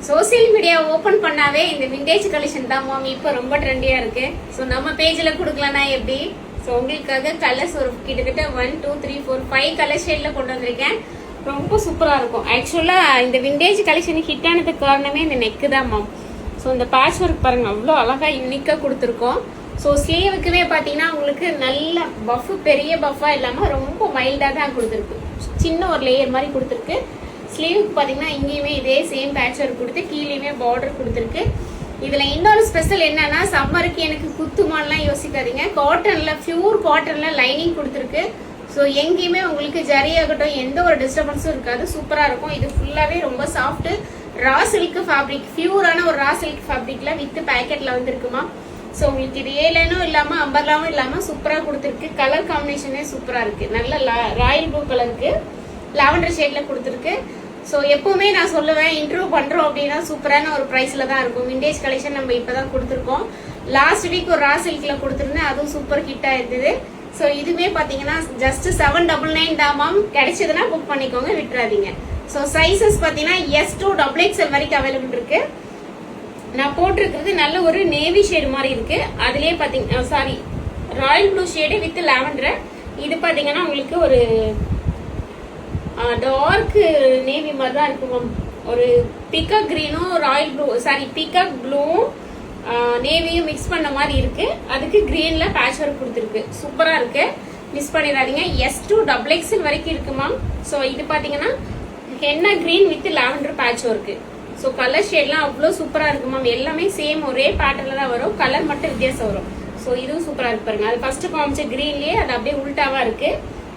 Social media open பண்ணாவே இந்த vintage collection தான் மாமி இப்போ ரொம்ப ட்ரெண்டியா இருக்கு. ஸோ நம்ம பேஜ்ல கொடுக்கலனா எப்படி? ஸோ உங்களுக்காக கலர்ஸ் ஒரு கிட்டத்தட்ட 1 2 3 4 5 கலர் ஷேட்ல கொண்டு வந்திருக்கேன். ரொம்ப சூப்பரா இருக்கும். ஆக்சுவலா இந்த விண்டேஜ் கலெக்ஷன் ஹிட் ஆனதுக்கு காரணமே இந்த நெக்கு தான் மேம். ஸோ இந்த பேட்ச் ஒர்க் பாருங்க, அவ்வளோ அழகா யூனிக்கா கொடுத்துருக்கோம். ஸோ ஸ்லீவுக்குமே பார்த்தீங்கன்னா உங்களுக்கு நல்ல பஃப், பெரிய பஃபா இல்லாமல் ரொம்ப மைல்டாக தான் கொடுத்துருக்கு. சின்ன ஒரு லேயர் மாதிரி கொடுத்துருக்கு. ஸ்லீவுக்கு பார்த்தீங்கன்னா இங்கேயுமே இதே சேம் பேட்ச் ஒர்க் கொடுத்து கீழேயுமே பார்டர் கொடுத்துருக்கு. இதில் இன்னொரு ஸ்பெஷல் என்னன்னா, சம்மருக்கு எனக்கு குத்துமான்லாம் யோசிக்காதீங்க, காட்டனில் பியூர் காட்டனில் லைனிங் கொடுத்துருக்கு. ஸோ எங்கேயுமே உங்களுக்கு ஜரி ஆகட்டும் எந்த ஒரு டிஸ்டர்பன்ஸும் இருக்காது, சூப்பராக இருக்கும். இது ஃபுல்லாகவே ரொம்ப சாஃப்ட் ரா சில்க் ஃபேப்ரிக், பியூரான ஒரு ரா சில்க் ஃபேப்ரிக்ல வித் பேக்கெட்ல வந்துருக்குமா. ஸோ உங்களுக்கு இது ஏலனும் இல்லாமல் அம்பர்லாவும் இல்லாமல் சூப்பராக கொடுத்துருக்கு. கலர் காம்பினேஷனே சூப்பராக இருக்கு. நல்ல ராயல் ப்ளூ கலருக்கு லாவெண்டர் ஷேட்ல கொடுத்துருக்கு. ஸோ எப்பவுமே நான் சொல்லுவேன், இன்ட்ரோ பண்றோம் அப்படின்னா சூப்பரான ஒரு ப்ரைஸ்ல தான் இருக்கும். விண்டேஜ் கலெக்ஷன் நம்ம இப்பதான் கொடுத்துருக்கோம். லாஸ்ட் வீக் ஒரு ரா சில்க்ல கொடுத்துருந்தேன், அதுவும் சூப்பர் ஹிட்டா இருந்தது. ஸோ இதுவுமே பாத்தீங்கன்னா ஜஸ்ட் 799 தான் மேம். கிடைச்சதுன்னா புக் பண்ணிக்கோங்க, விட்டுறாதீங்க. ஸோ சைசஸ் பாத்தீங்கன்னா S to XXL வரைக்கும் அவைலபிள் இருக்கு. நான் போட்டிருக்கிறது நல்ல ஒரு நேவி ஷேடு மாதிரி இருக்கு. அதுலயே பாத்தீங்கன்னா sorry Royal blue shade with lavender. இது பாத்தீங்கன்னா உங்களுக்கு ஒரு டார்க் நேவி மாதிரி தான் இருக்கு மேம். ஒரு பிகாக் கிரீனும் ராயல் ப்ளூ சாரி பிகாக் ப்ளூவும் நேவியும் மிக்ஸ் பண்ண மாதிரி இருக்கு. அதுக்கு கிரீன்ல பேட்ச் ஒர்க் கொடுத்துருக்கு. சூப்பரா இருக்கு, மிஸ் பண்ணிடாதீங்க. S to XXL வரைக்கும் இருக்கு மேம். ஸோ இது பாத்தீங்கன்னா henna green with lavender patchwork. So colour ஷேட்லாம் அவ்வளோ சூப்பரா இருக்கு மேம். எல்லாமே சேம் ஒரே பேட்டர்ல தான் வரும், கலர் மட்டும் வித்தியாசம் வரும். ஸோ இதுவும் சூப்பரா இருக்கு பாருங்க. அது ஃபர்ஸ்ட் காமிச்ச கிரீன்லயே அது அப்படியே உல்டாவா இருக்கு,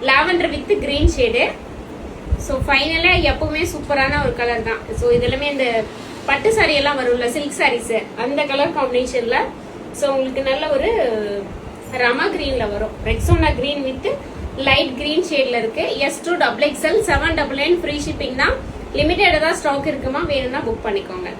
lavender with green shade. So ஃபைனலா எப்பவுமே சூப்பரான ஒரு கலர் தான். ஸோ இதெல்லாமே இந்த பட்டு சாரி எல்லாம் வரும்ல, சில்க் சாரீஸ், அந்த கலர் காம்பினேஷன்ல. ஸோ உங்களுக்கு நல்ல ஒரு ரமா கிரீன்ல வரும். Rexona green with light green ஷேட்ல இருக்கு. S to XXL 799 free shipping தான். லிமிட்டட் தான் ஸ்டாக் இருக்குமா, வேணும்னா புக் பண்ணிக்கோங்க.